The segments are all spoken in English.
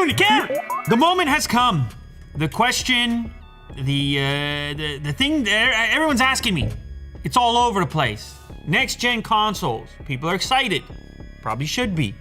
to the camera. The moment has come. The question, the thing that everyone's asking me. It's all over the place. Next gen consoles. People are excited. Probably should be.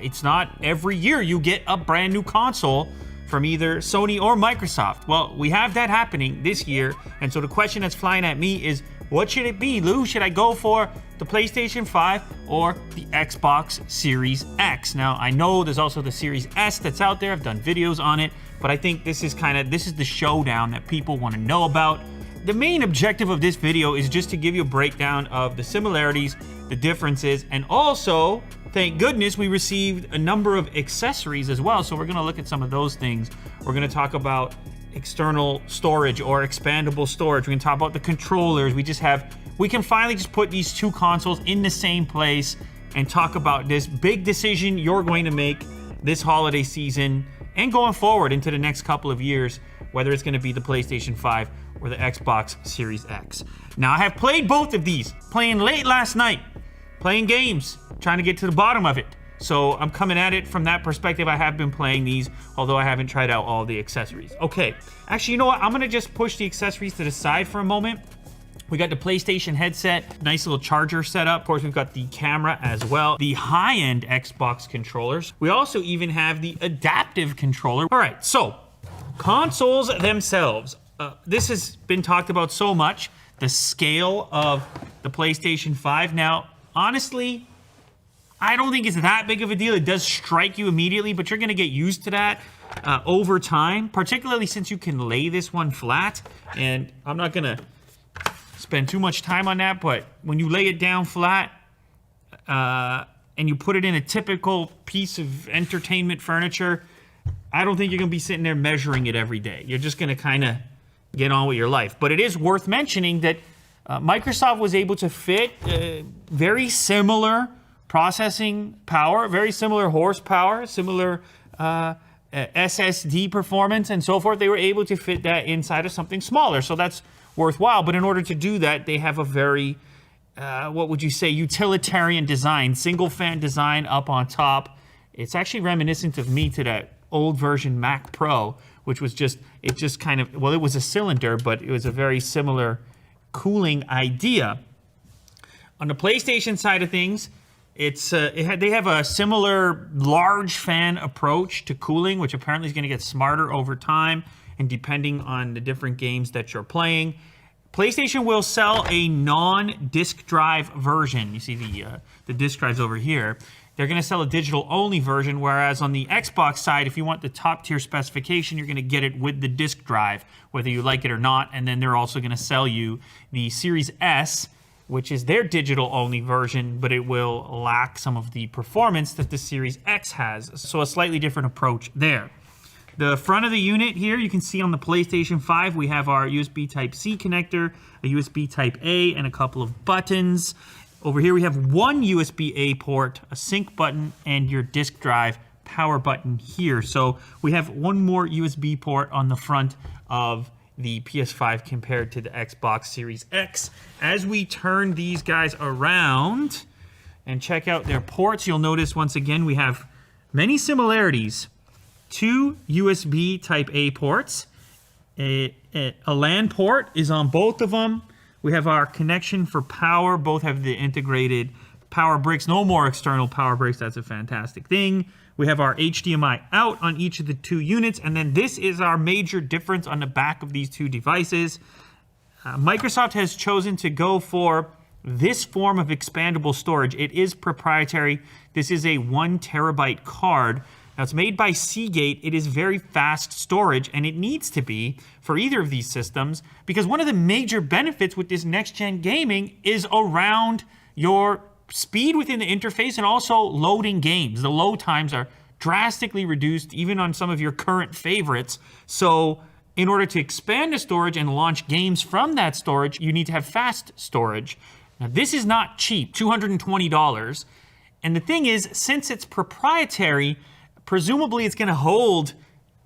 It's not every year you get a brand new console from either Sony or Microsoft. Well, we have that happening this year. And so the question that's flying at me is, what should it be, Lou? Should I go for the PlayStation 5 or the Xbox Series X? Now, I know there's also the Series S that's out there. I've done videos on it, but I think this is the showdown that people want to know about. The main objective of this video is just to give you a breakdown of the similarities, the differences, and also, thank goodness, we received a number of accessories as well. So we're gonna look at some of those things. We're gonna talk about external storage or expandable storage. We're gonna talk about the controllers. We can finally just put these two consoles in the same place and talk about this big decision you're going to make this holiday season and going forward into the next couple of years, whether it's gonna be the PlayStation 5 or the Xbox Series X. Now, I have played both of these, playing late last night, playing games, trying to get to the bottom of it. So I'm coming at it from that perspective. I have been playing these, although I haven't tried out all the accessories. Okay, actually, you know what? I'm gonna just push the accessories to the side for a moment. We got the PlayStation headset, nice little charger setup. Of course, we've got the camera as well, the high-end Xbox controllers. We also even have the adaptive controller. All right, so consoles themselves. This has been talked about so much, the scale of the PlayStation 5. Now, honestly, I don't think it's that big of a deal. It does strike you immediately, but you're gonna get used to that over time, particularly since you can lay this one flat. And I'm not gonna spend too much time on that, but when you lay it down flat and you put it in a typical piece of entertainment furniture, I don't think you're gonna be sitting there measuring it every day. You're just gonna kind of get on with your life. But it is worth mentioning that Microsoft was able to fit very similar processing power, very similar horsepower, similar SSD performance and so forth. They were able to fit that inside of something smaller, so that's worthwhile. But in order to do that, they have a very, what would you say, utilitarian design, single fan design up on top. It's actually reminiscent of me to that old version Mac Pro, which was it was a cylinder, but it was a very similar cooling idea. On the PlayStation side of things, they have a similar large fan approach to cooling, which apparently is going to get smarter over time and depending on the different games that you're playing. PlayStation will sell a non-disc drive version. You see the disc drives over here. They're going to sell a digital-only version, whereas on the Xbox side, if you want the top-tier specification, you're going to get it with the disc drive, whether you like it or not. And then they're also going to sell you the Series S, which is their digital-only version, but it will lack some of the performance that the Series X has. So a slightly different approach there. The front of the unit here, you can see on the PlayStation 5, we have our USB Type-C connector, a USB Type-A, and a couple of buttons. Over here we have one USB-A port, a sync button, and your disk drive power button here. So we have one more USB port on the front of the PS5 compared to the Xbox Series X. As we turn these guys around and check out their ports, you'll notice once again we have many similarities. Two USB Type-A ports. A LAN port is on both of them. We have our connection for power. Both have the integrated power bricks. No more external power bricks. That's a fantastic thing. We have our HDMI out on each of the two units. And then this is our major difference on the back of these two devices. Microsoft has chosen to go for this form of expandable storage. It is proprietary. This is a 1 terabyte card. Now, it's made by Seagate. It is very fast storage, and it needs to be for either of these systems, because one of the major benefits with this next-gen gaming is around your speed within the interface and also loading games. The load times are drastically reduced, even on some of your current favorites. So in order to expand the storage and launch games from that storage, you need to have fast storage. Now, this is not cheap, $220. And the thing is, since it's proprietary, presumably it's going to hold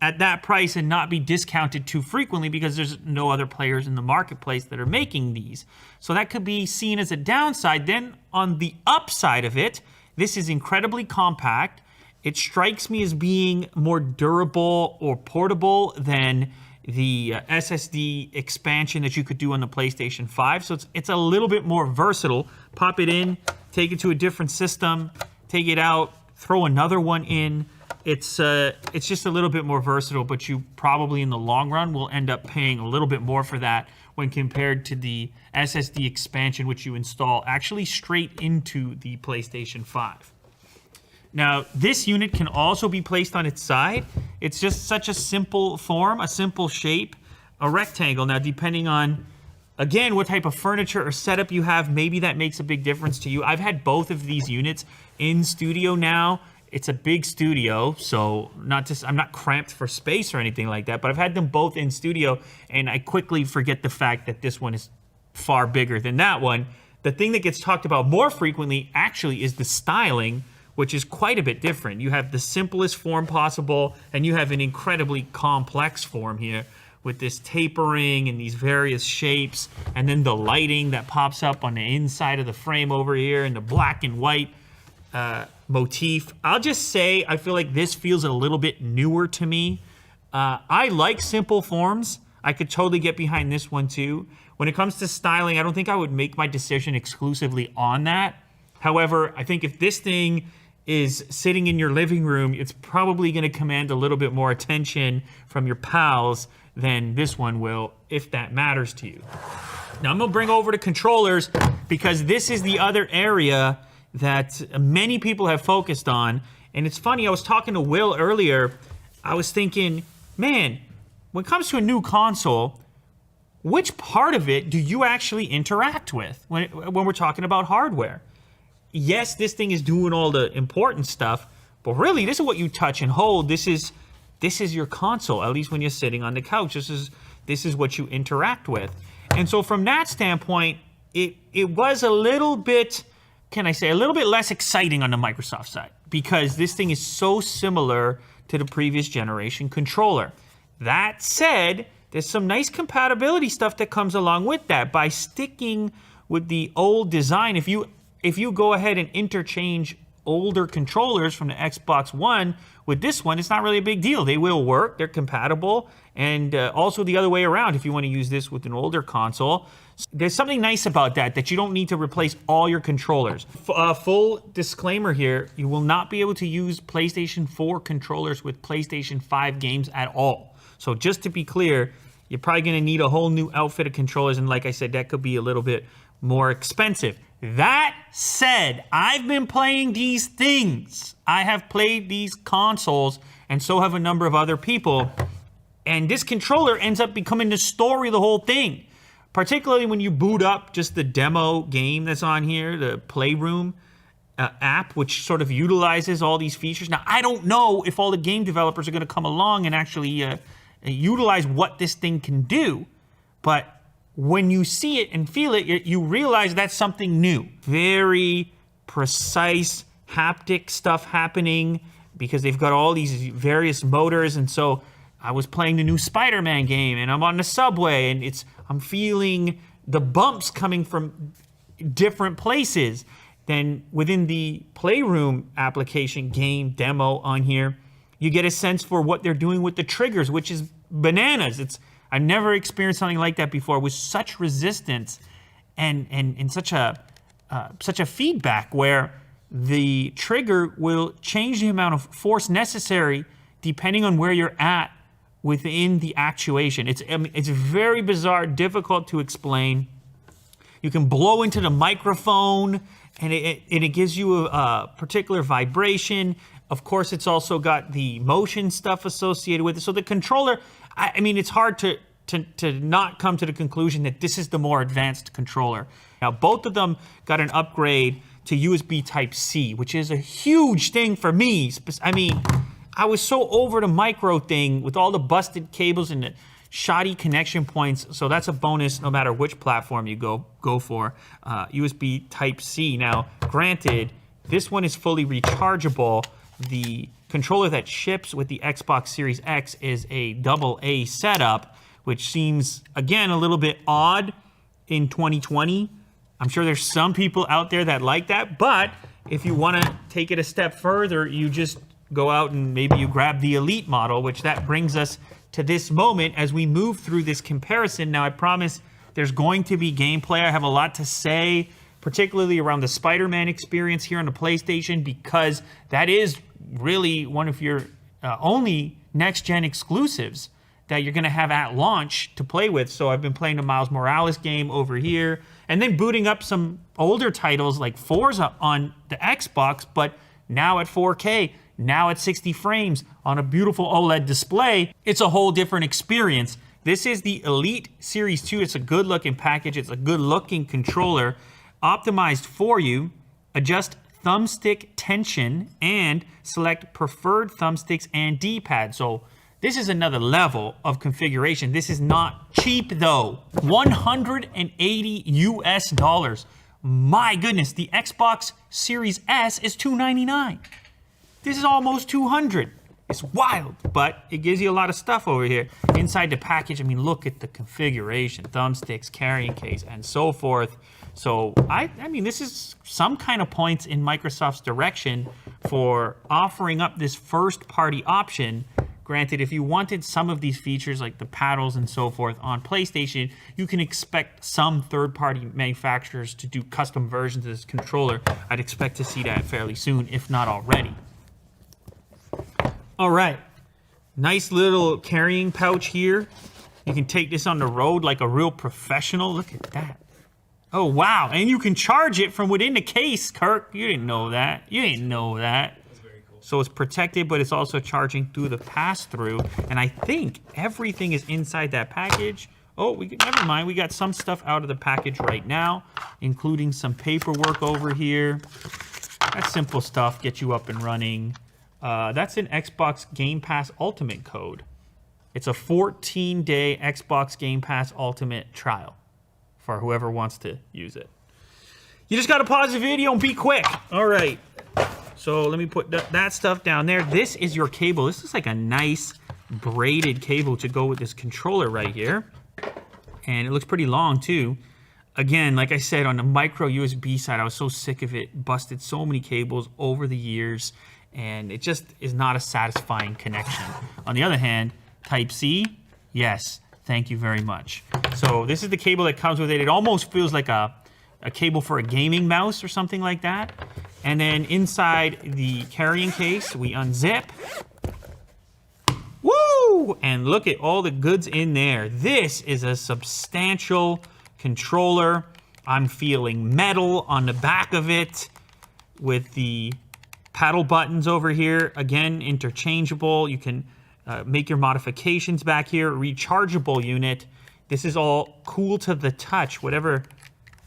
at that price and not be discounted too frequently because there's no other players in the marketplace that are making these. So that could be seen as a downside. Then on the upside of it, this is incredibly compact. it strikes me as being more durable or portable than the SSD expansion that you could do on the PlayStation 5. So it's a little bit more versatile. Pop it in, take it to a different system, take it out, throw another one in. It's just a little bit more versatile, but you probably in the long run will end up paying a little bit more for that when compared to the SSD expansion, which you install actually straight into the PlayStation 5. Now, this unit can also be placed on its side. It's just such a simple form, a simple shape, a rectangle. Now, depending on, again, what type of furniture or setup you have, maybe that makes a big difference to you. I've had both of these units in studio now. It's a big studio, so I'm not cramped for space or anything like that, but I've had them both in studio, and I quickly forget the fact that this one is far bigger than that one. The thing that gets talked about more frequently actually is the styling, which is quite a bit different. You have the simplest form possible, and you have an incredibly complex form here with this tapering and these various shapes, and then the lighting that pops up on the inside of the frame over here, and the black and white motif. I'll just say I feel like this feels a little bit newer to me. I like simple forms. I could totally get behind this one too. When it comes to styling, I don't think I would make my decision exclusively on that. However, I think if this thing is sitting in your living room, it's probably going to command a little bit more attention from your pals than this one will, if that matters to you. Now I'm going to bring over the controllers because this is the other area that many people have focused on. And it's funny, I was talking to Will earlier. I was thinking, man, when it comes to a new console, which part of it do you actually interact with when we're talking about hardware? Yes, this thing is doing all the important stuff, but really, this is what you touch and hold. This is your console, at least when you're sitting on the couch. This is what you interact with. And so from that standpoint, it was a little bit, can I say, a little bit less exciting on the Microsoft side, because this thing is so similar to the previous generation controller. That said, there's some nice compatibility stuff that comes along with that. By sticking with the old design, if you go ahead and interchange older controllers from the Xbox One with this one, it's not really a big deal. They will work, they're compatible, and also the other way around if you want to use this with an older console. There's something nice about that you don't need to replace all your controllers. Full disclaimer here, you will not be able to use PlayStation 4 controllers with PlayStation 5 games at all. So just to be clear, you're probably going to need a whole new outfit of controllers, and like I said, that could be a little bit more expensive. That said, I've been playing these things. I have played these consoles, and so have a number of other people. And this controller ends up becoming the story of the whole thing. Particularly when you boot up just the demo game that's on here, the Playroom app, which sort of utilizes all these features. Now, I don't know if all the game developers are going to come along and actually utilize what this thing can do, but when you see it and feel it, you realize that's something new. Very precise haptic stuff happening because they've got all these various motors. And so I was playing the new Spider-Man game and I'm on the subway and I'm feeling the bumps coming from different places. Then within the Playroom application game demo on here, you get a sense for what they're doing with the triggers, which is bananas. I've never experienced something like that before with such resistance and such a feedback where the trigger will change the amount of force necessary depending on where you're at within the actuation. It's very bizarre, difficult to explain. You can blow into the microphone and it gives you a particular vibration. Of course, it's also got the motion stuff associated with it. So the controller, I mean, it's hard to not come to the conclusion that this is the more advanced controller. Now, both of them got an upgrade to USB Type-C, which is a huge thing for me. I mean, I was so over the micro thing with all the busted cables and the shoddy connection points. So that's a bonus no matter which platform you go for. USB Type-C. Now, granted, this one is fully rechargeable. The controller that ships with the Xbox Series X is a AA setup, which seems, again, a little bit odd in 2020. I'm sure there's some people out there that like that, but if you want to take it a step further, you just go out and maybe you grab the Elite model, which that brings us to this moment as we move through this comparison. Now, I promise there's going to be gameplay. I have a lot to say, particularly around the Spider-Man experience here on the PlayStation, because that is really one of your only next-gen exclusives that you're going to have at launch to play with. So I've been playing the Miles Morales game over here, and then booting up some older titles like Forza on the Xbox, but now at 4K, now at 60 frames on a beautiful OLED display. It's a whole different experience. This is the Elite Series 2. It's a good looking package. It's a good looking controller, optimized for you. Adjust thumbstick tension and select preferred thumbsticks and D-pad. So this is another level of configuration. This is not cheap though. $180 US. My goodness, the Xbox Series S is $299. This is almost $200. It's wild, but it gives you a lot of stuff over here. Inside the package, I mean, look at the configuration, thumbsticks, carrying case, and so forth. So, I mean, this is some kind of points in Microsoft's direction for offering up this first-party option. Granted, if you wanted some of these features like the paddles and so forth on PlayStation, you can expect some third-party manufacturers to do custom versions of this controller. I'd expect to see that fairly soon, if not already. All right, nice little carrying pouch here. You can take this on the road like a real professional. Look at that. Oh, wow, and you can charge it from within the case, Kirk. You didn't know that. You didn't know that. That's very cool. So it's protected, but it's also charging through the pass-through. And I think everything is inside that package. Oh, never mind. We got some stuff out of the package right now, including some paperwork over here. That's simple stuff, get you up and running. That's an Xbox Game Pass Ultimate code. It's a 14-day Xbox Game Pass Ultimate trial for whoever wants to use it. You just got to pause the video and be quick. All right. So let me put that stuff down there. This is your cable. This is like a nice braided cable to go with this controller right here. And it looks pretty long too. Again, like I said, on the micro USB side, I was so sick of it. Busted so many cables over the years. And it just is not a satisfying connection. On the other hand, Type-C, yes, thank you very much. So this is the cable that comes with it. It almost feels like a cable for a gaming mouse or something like that. And then inside the carrying case, we unzip. Woo! And look at all the goods in there. This is a substantial controller. I'm feeling metal on the back of it with the paddle buttons over here, again, interchangeable. You can make your modifications back here. Rechargeable unit. This is all cool to the touch, whatever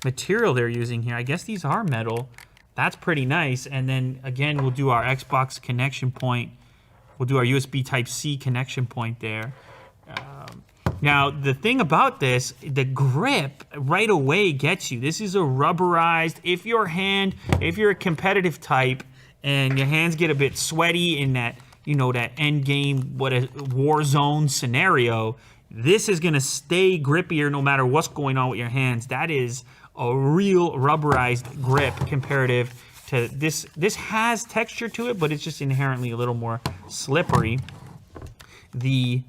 material they're using here. I guess these are metal. That's pretty nice. And then, again, we'll do our Xbox connection point. We'll do our USB Type-C connection point there. Now, the thing about this, the grip right away gets you. This is a rubberized, if you're a competitive type, and your hands get a bit sweaty in that, you know, that end game, war zone scenario, this is gonna stay grippier no matter what's going on with your hands. That is a real rubberized grip comparative to this. This has texture to it, but it's just inherently a little more slippery. The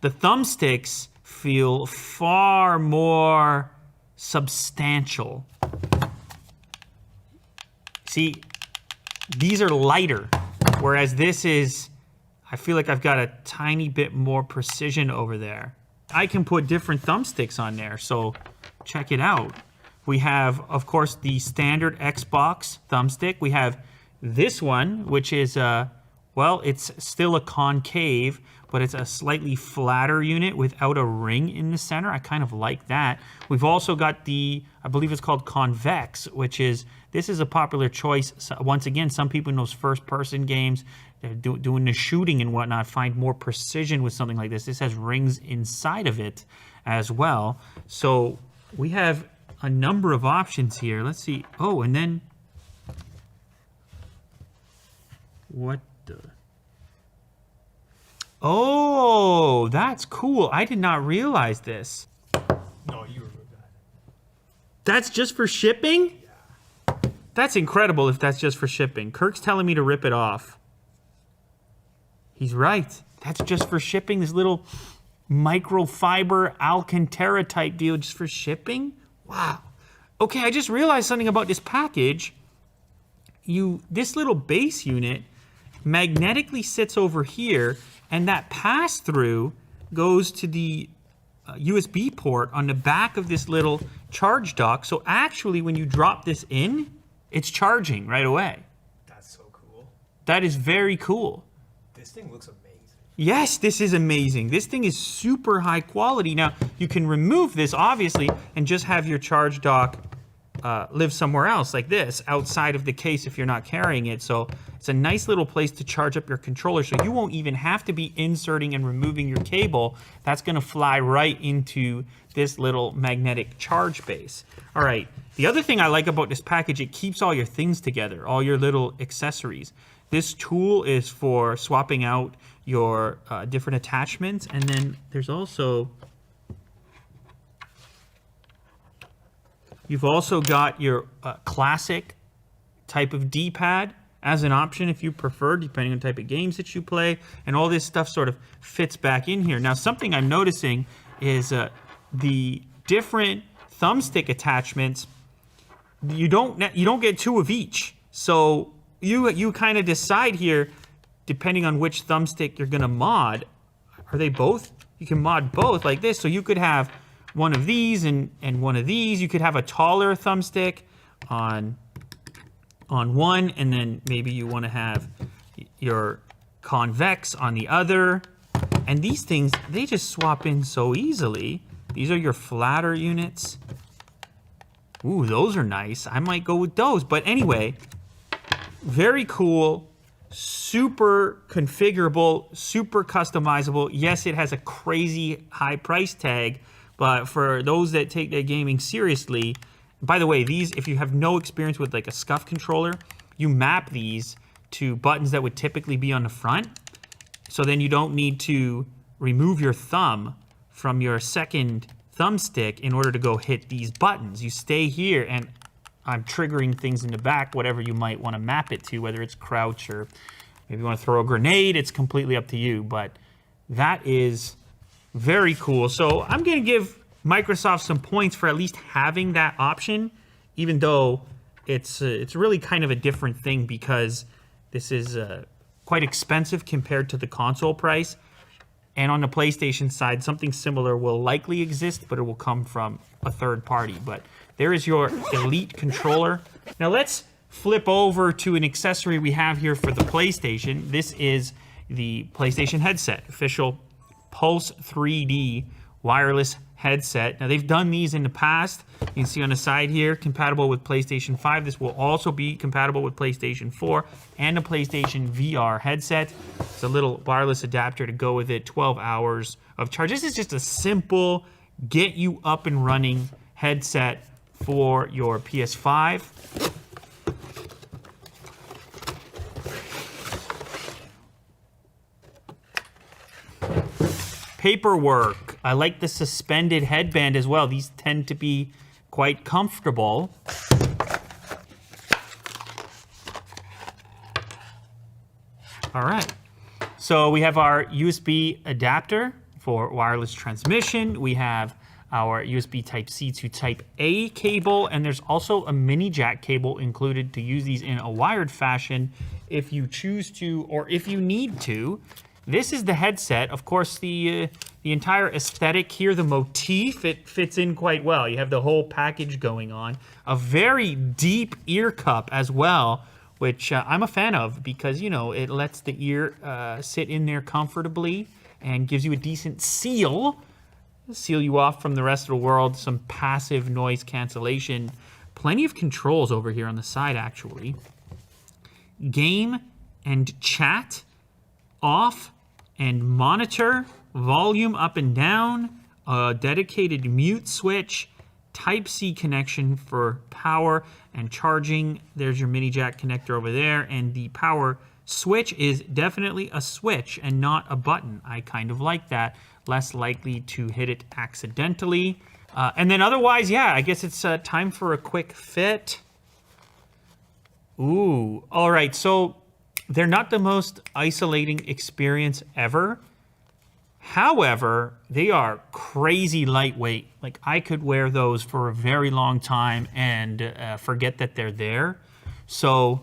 thumbsticks feel far more substantial. See, these are lighter, whereas this is, I feel like I've got a tiny bit more precision over there. I can put different thumbsticks on there, so check it out. We have, of course, the standard Xbox thumbstick. We have this one, which is, well, it's still a concave, but it's a slightly flatter unit without a ring in the center. I kind of like that. We've also got the, I believe it's called convex, which is, this is a popular choice. So once again, some people in those first-person games, they're doing the shooting and whatnot, find more precision with something like this. This has rings inside of it as well. So we have a number of options here. Let's see. Oh, and then what the? Oh, that's cool. I did not realize this. No, you removed that. That's just for shipping? Yeah. That's incredible if that's just for shipping. Kirk's telling me to rip it off. He's right. That's just for shipping. This little microfiber Alcantara type deal just for shipping? Wow. Okay, I just realized something about this package. This little base unit magnetically sits over here, and that pass-through goes to the USB port on the back of this little charge dock. So actually, when you drop this in, it's charging right away. That's so cool. That is very cool. This thing looks amazing. Yes, this is amazing. This thing is super high quality. Now, you can remove this, obviously, and just have your charge dock live somewhere else, like this, outside of the case if you're not carrying it. So it's a nice little place to charge up your controller, so you won't even have to be inserting and removing your cable. That's going to fly right into this little magnetic charge base. All right, the other thing I like about this package, it keeps all your things together, all your little accessories. This tool is for swapping out your different attachments, and then there's also, you've also got your classic type of D-pad as an option if you prefer, depending on the type of games that you play, and all this stuff sort of fits back in here. Now, something I'm noticing is the different thumbstick attachments, you don't get two of each. So you kind of decide here, depending on which thumbstick you're gonna mod. Are they both? You can mod both like this. So you could have one of these and one of these. You could have a taller thumbstick on one, and then maybe you want to have your convex on the other. And these things, they just swap in so easily. These are your flatter units. Ooh, those are nice. I might go with those. But anyway, very cool, super configurable, super customizable. Yes, it has a crazy high price tag, but for those that take their gaming seriously, by the way, these, if you have no experience with like a SCUF controller, you map these to buttons that would typically be on the front. So then you don't need to remove your thumb from your second thumbstick in order to go hit these buttons. You stay here, and I'm triggering things in the back, whatever you might want to map it to, whether it's crouch or maybe you want to throw a grenade. It's completely up to you, but that is very cool. So I'm going to give Microsoft some points for at least having that option, even though it's really kind of a different thing because this is quite expensive compared to the console price. And on the PlayStation side, something similar will likely exist, but it will come from a third party. But there is your Elite controller. Now let's flip over to an accessory we have here for the PlayStation. This is the PlayStation headset, official Pulse 3D wireless headset. Now they've done these in the past. You can see on the side here, compatible with PlayStation 5. This will also be compatible with PlayStation 4 and a PlayStation VR headset. It's a little wireless adapter to go with it, 12 hours of charge. This is just a simple, get you up and running headset for your PS5. Paperwork. I like the suspended headband as well. These tend to be quite comfortable. All right. So we have our USB adapter for wireless transmission. We have our USB Type-C to Type-A cable, and there's also a mini jack cable included to use these in a wired fashion if you choose to or if you need to. This is the headset. Of course, the entire aesthetic here, the motif, it fits in quite well. You have the whole package going on. A very deep ear cup as well, which I'm a fan of because, you know, it lets the ear sit in there comfortably and gives you a decent seal you off from the rest of the world. Some passive noise cancellation. Plenty of controls over here on the side, actually. Game and chat off and monitor, volume up and down, a dedicated mute switch, Type-C connection for power and charging. There's your mini jack connector over there, and the power switch is definitely a switch and not a button. I kind of like that. Less likely to hit it accidentally. And then otherwise, yeah, I guess it's time for a quick fit. Ooh, all right. So they're not the most isolating experience ever. However, they are crazy lightweight. Like, I could wear those for a very long time and forget that they're there. So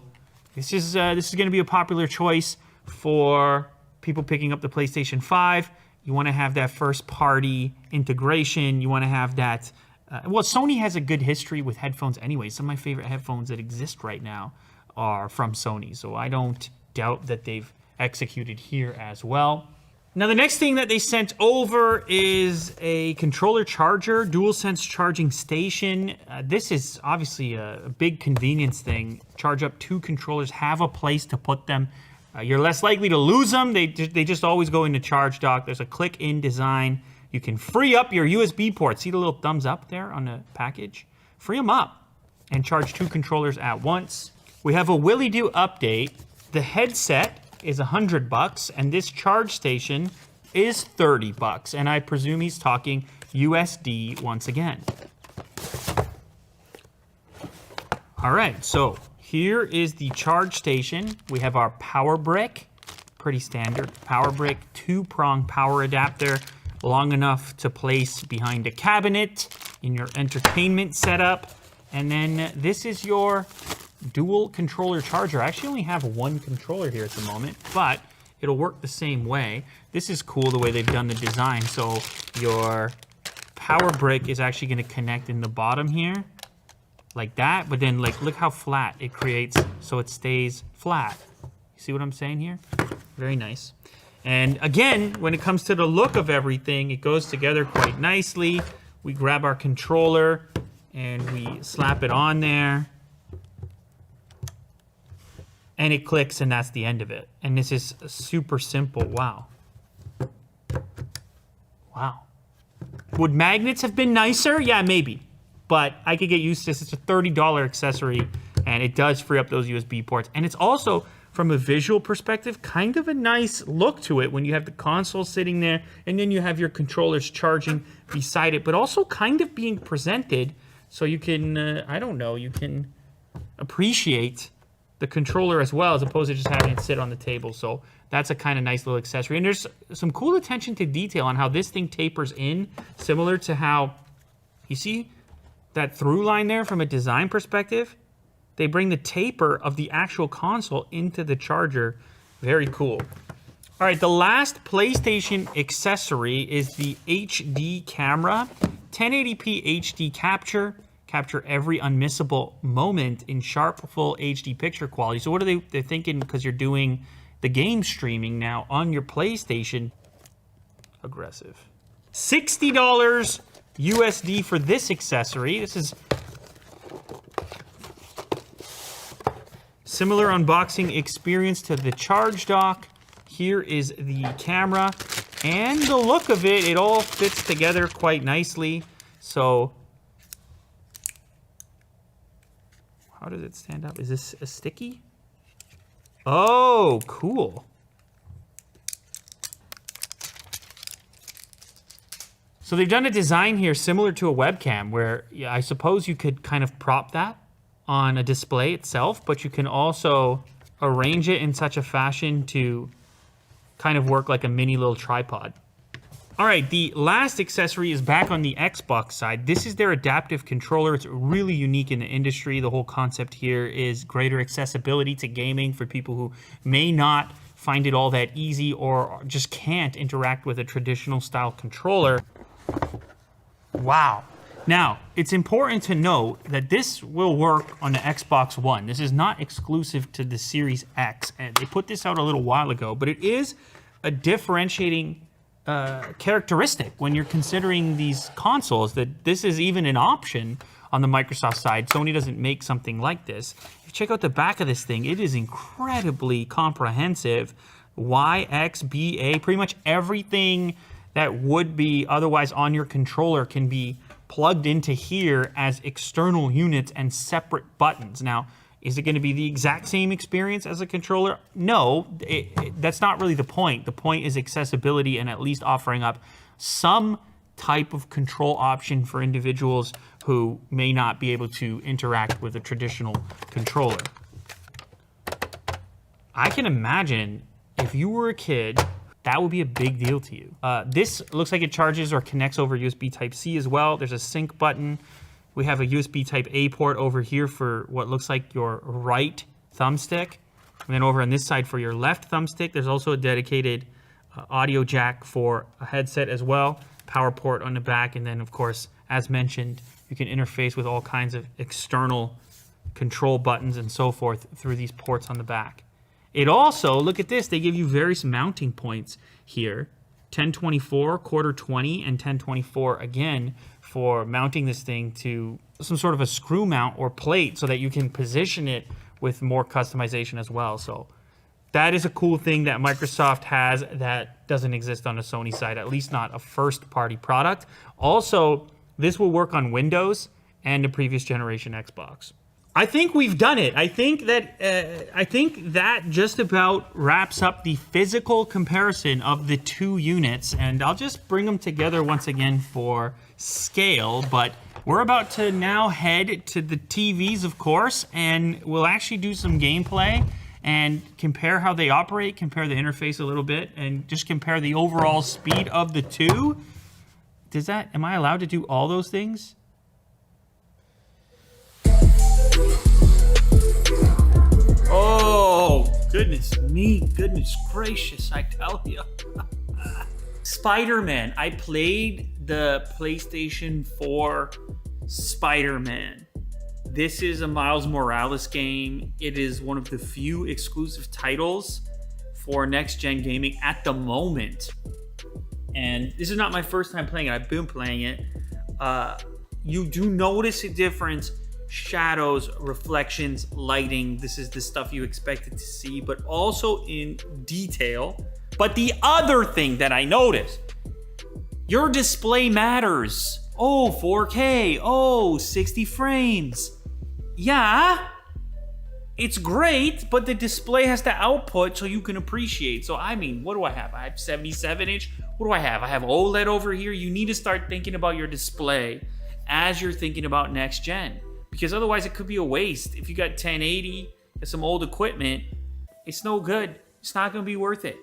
this is going to be a popular choice for people picking up the PlayStation 5. You want to have that first-party integration. You want to have that. Well, Sony has a good history with headphones anyway. Some of my favorite headphones that exist right now are from Sony. So I don't doubt that they've executed here as well. Now, the next thing that they sent over is a controller charger, DualSense charging station. This is obviously a big convenience thing. Charge up 2 controllers, have a place to put them. You're less likely to lose them. They just always go into charge dock. There's a click-in design. You can free up your USB ports. See the little thumbs up there on the package? Free them up and charge 2 controllers at once. We have a Willy Do update. The headset is $100, and this charge station is $30, and I presume he's talking USD once again. All right, so here is the charge station. We have our power brick, pretty standard power brick, 2-prong power adapter, long enough to place behind a cabinet in your entertainment setup, and then this is your dual controller charger. I actually only have 1 controller here at the moment, but it'll work the same way. This is cool the way they've done the design. So your power brick is actually going to connect in the bottom here like that, but then like look how flat it creates so it stays flat. You see what I'm saying here? Very nice. And again, when it comes to the look of everything, it goes together quite nicely. We grab our controller and we slap it on there. And it clicks, and that's the end of it. And this is super simple. Wow. Wow. Would magnets have been nicer? Yeah, maybe. But I could get used to this. It's a $30 accessory, and it does free up those USB ports. And it's also, from a visual perspective, kind of a nice look to it when you have the console sitting there, and then you have your controllers charging beside it, but also kind of being presented so you can, I don't know, you can appreciate the controller as well, as opposed to just having it sit on the table. So that's a kind of nice little accessory. And there's some cool attention to detail on how this thing tapers in, similar to how, you see that through line there from a design perspective? They bring the taper of the actual console into the charger. Very cool. All right, the last PlayStation accessory is the HD camera. 1080p HD capture every unmissable moment in sharp full HD picture quality. So what are they're thinking, because you're doing the game streaming now on your PlayStation. Aggressive. $60 USD for this accessory. This is similar unboxing experience to the charge dock. Here is the camera, and the look of it, it all fits together quite nicely. So how does it stand up? Is this a sticky? Oh, cool. So they've done a design here similar to a webcam where I suppose you could kind of prop that on a display itself, but you can also arrange it in such a fashion to kind of work like a mini little tripod. All right, the last accessory is back on the Xbox side. This is their adaptive controller. It's really unique in the industry. The whole concept here is greater accessibility to gaming for people who may not find it all that easy or just can't interact with a traditional style controller. Wow. Now, it's important to note that this will work on the Xbox One. This is not exclusive to the Series X, and they put this out a little while ago, but it is a differentiating characteristic when you're considering these consoles, that this is even an option on the Microsoft side. Sony doesn't make something like this. If you check out the back of this thing, it is incredibly comprehensive. Y, X, B, A, pretty much everything that would be otherwise on your controller can be plugged into here as external units and separate buttons. Now, is it going to be the exact same experience as a controller? No, that's not really the point. The point is accessibility and at least offering up some type of control option for individuals who may not be able to interact with a traditional controller. I can imagine if you were a kid, that would be a big deal to you. This looks like it charges or connects over USB Type-C as well. There's a sync button. We have a USB Type-A port over here for what looks like your right thumbstick. And then over on this side for your left thumbstick, there's also a dedicated audio jack for a headset as well. Power port on the back. And then, of course, as mentioned, you can interface with all kinds of external control buttons and so forth through these ports on the back. It also, look at this, they give you various mounting points here. 1024, quarter 20, and 1024 again for mounting this thing to some sort of a screw mount or plate so that you can position it with more customization as well. So that is a cool thing that Microsoft has that doesn't exist on the Sony side, at least not a first-party product. Also, this will work on Windows and the previous generation Xbox. I think we've done it. I think that just about wraps up the physical comparison of the two units, and I'll just bring them together once again for scale. But we're about to now head to the TVs, of course, and we'll actually do some gameplay and compare how they operate, compare the interface a little bit, and just compare the overall speed of the two. Am I allowed to do all those things? Oh, goodness me, goodness gracious, I tell you. Spider-Man. I played the PlayStation 4 Spider-Man. This is a Miles Morales game. It is one of the few exclusive titles for next-gen gaming at the moment. And this is not my first time playing it. I've been playing it. You do notice a difference. Shadows, reflections, lighting. This is the stuff you expected to see, but also in detail. But the other thing that I noticed, your display matters. Oh, 4K. Oh, 60 frames. Yeah, it's great, but the display has to output so you can appreciate. So, I mean, what do I have? I have 77-inch. What do I have? I have OLED over here. You need to start thinking about your display as you're thinking about next gen. Because otherwise it could be a waste. If you got 1080 and some old equipment, it's no good. It's not going to be worth it.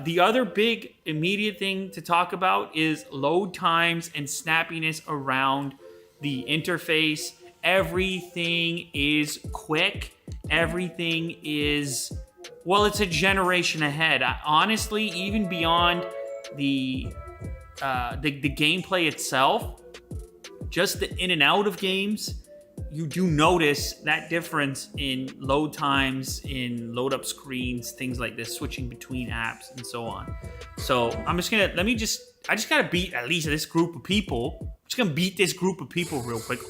The other big immediate thing to talk about is load times and snappiness around the interface. Everything is quick. Everything is, well, it's a generation ahead. Honestly, even beyond the gameplay itself, just the in and out of games, you do notice that difference in load times, in load up screens, things like this, switching between apps and so on. So I'm just gonna, I just gotta beat at least this group of people. I'm just gonna beat this group of people real quick.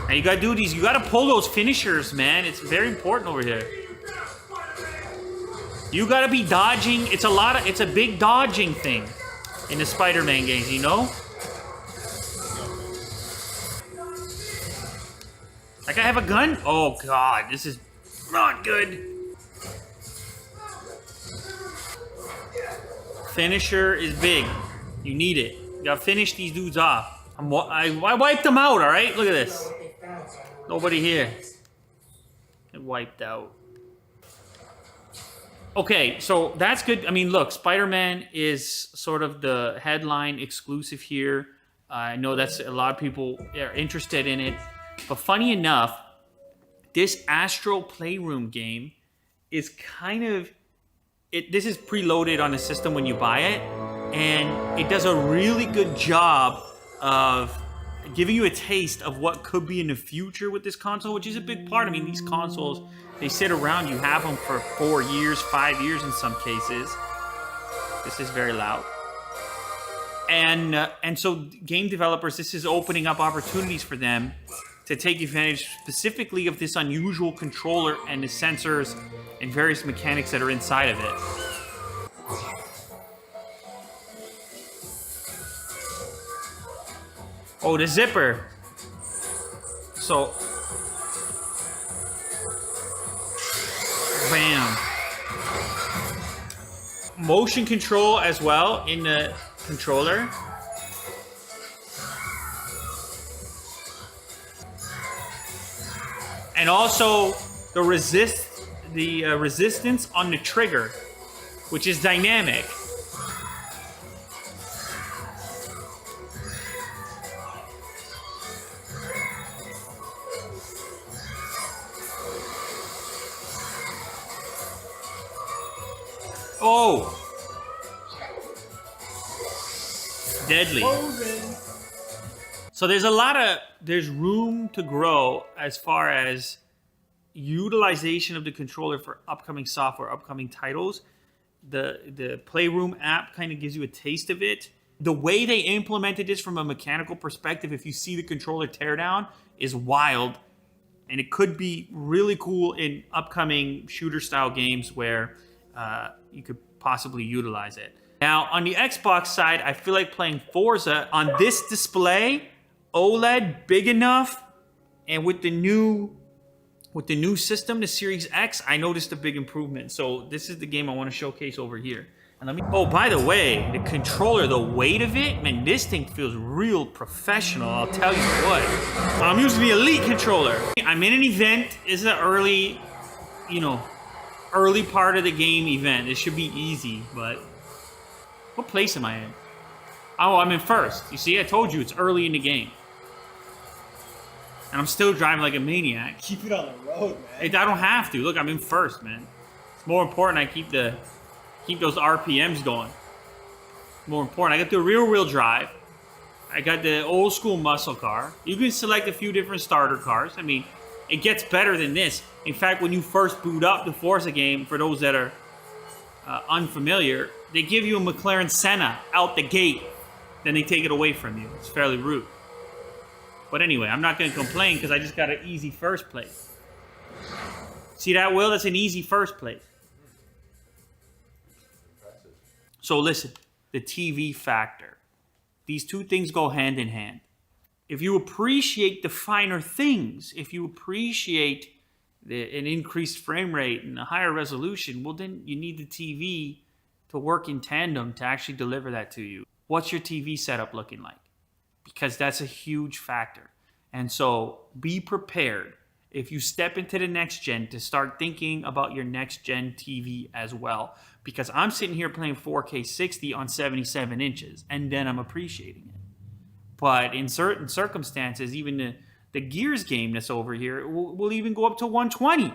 Now you gotta do these, you gotta pull those finishers, man. It's very important over here. You gotta be dodging. It's a big dodging thing in the Spider-Man games, you know? Like I have a gun? Oh God, this is not good. Finisher is big. You need it. You gotta finish these dudes off. I wiped them out, all right? Look at this. Nobody here. It wiped out. Okay, so that's good. I mean, look, Spider-Man is sort of the headline exclusive here. I know that's a lot of people are interested in it. But funny enough, this Astro Playroom game is kind of... This is preloaded on the system when you buy it. And it does a really good job of giving you a taste of what could be in the future with this console, which is a big part. I mean, these consoles, they sit around. You have them for 4 years, 5 years in some cases. This is very loud. And so game developers, this is opening up opportunities for them to take advantage specifically of this unusual controller and the sensors and various mechanics that are inside of it. Oh, the zipper. So, bam. Motion control as well in the controller. And also the resistance on the trigger, which is dynamic. Oh! Deadly. So there's room to grow as far as utilization of the controller for upcoming software, upcoming titles. The Playroom app kind of gives you a taste of it. The way they implemented this from a mechanical perspective, if you see the controller teardown, is wild. And it could be really cool in upcoming shooter-style games where you could possibly utilize it. Now, on the Xbox side, I feel like playing Forza on this display, OLED, big enough, and with the new system, the Series X, I noticed a big improvement. So this is the game I want to showcase over here. And oh, by the way, the controller, the weight of it, man, this thing feels real professional, I'll tell you what. I'm using the Elite controller. I'm in an event. This is an early part of the game event. It should be easy, but what place am I in? Oh, I'm in first. You see, I told you it's early in the game. And I'm still driving like a maniac. Keep it on the road, man. I don't have to. Look, I'm in first, man. It's more important I keep those RPMs going. More important. I got the rear-wheel drive. I got the old school muscle car. You can select a few different starter cars. I mean, it gets better than this. In fact, when you first boot up the Forza game, for those that are unfamiliar, they give you a McLaren Senna out the gate. Then they take it away from you. It's fairly rude. But anyway, I'm not going to complain because I just got an easy first place. See that, Will? That's an easy first place. So listen, the TV factor. These two things go hand in hand. If you appreciate the finer things, if you appreciate an increased frame rate and a higher resolution, well, then you need the TV to work in tandem to actually deliver that to you. What's your TV setup looking like? Because that's a huge factor. And so be prepared if you step into the next gen to start thinking about your next gen TV as well. Because I'm sitting here playing 4K 60 on 77 inches, and then I'm appreciating it. But in certain circumstances, even the Gears game that's over here will even go up to 120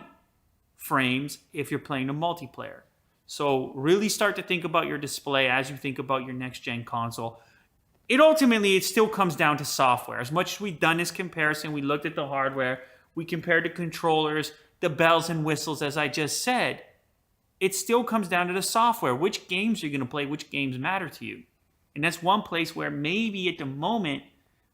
frames if you're playing a multiplayer. So really start to think about your display as you think about your next gen console. It still comes down to software. As much as we've done this comparison, we looked at the hardware, we compared the controllers, the bells and whistles, as I just said, it still comes down to the software. Which games you're going to play, which games matter to you. And that's one place where maybe at the moment,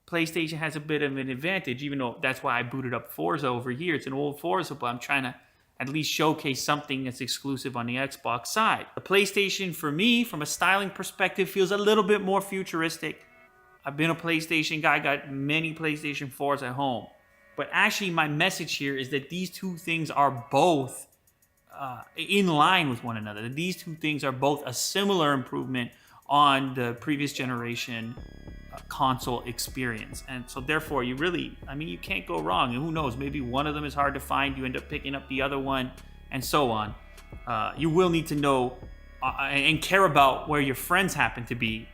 PlayStation has a bit of an advantage, even though that's why I booted up Forza over here. It's an old Forza, but I'm trying to at least showcase something that's exclusive on the Xbox side. The PlayStation, for me, from a styling perspective, feels a little bit more futuristic. I've been a PlayStation guy, got many PlayStation 4s at home. But actually, my message here is that these two things are both in line with one another. These two things are both a similar improvement on the previous generation console experience. And so therefore, you can't go wrong. And who knows, maybe one of them is hard to find. You end up picking up the other one and so on. You will need to know and care about where your friends happen to be,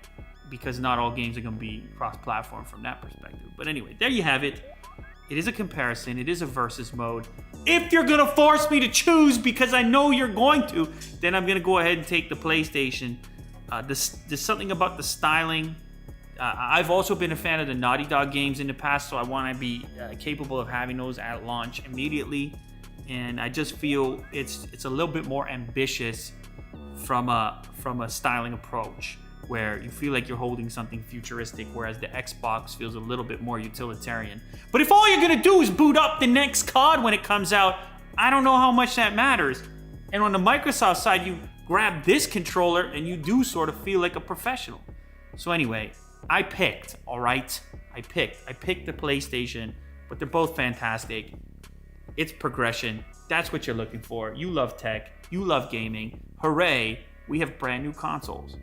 because not all games are going to be cross-platform from that perspective. But anyway, there you have it. It is a comparison. It is a versus mode. If you're going to force me to choose, because I know you're going to, then I'm going to go ahead and take the PlayStation. There's something about the styling. I've also been a fan of the Naughty Dog games in the past, so I want to be capable of having those at launch immediately. And I just feel it's a little bit more ambitious from a styling approach, where you feel like you're holding something futuristic, whereas the Xbox feels a little bit more utilitarian. But if all you're gonna do is boot up the next COD when it comes out, I don't know how much that matters. And on the Microsoft side, you grab this controller and you do sort of feel like a professional. So anyway, I picked, all right? I picked the PlayStation, but they're both fantastic. It's progression. That's what you're looking for. You love tech. You love gaming. Hooray, we have brand new consoles.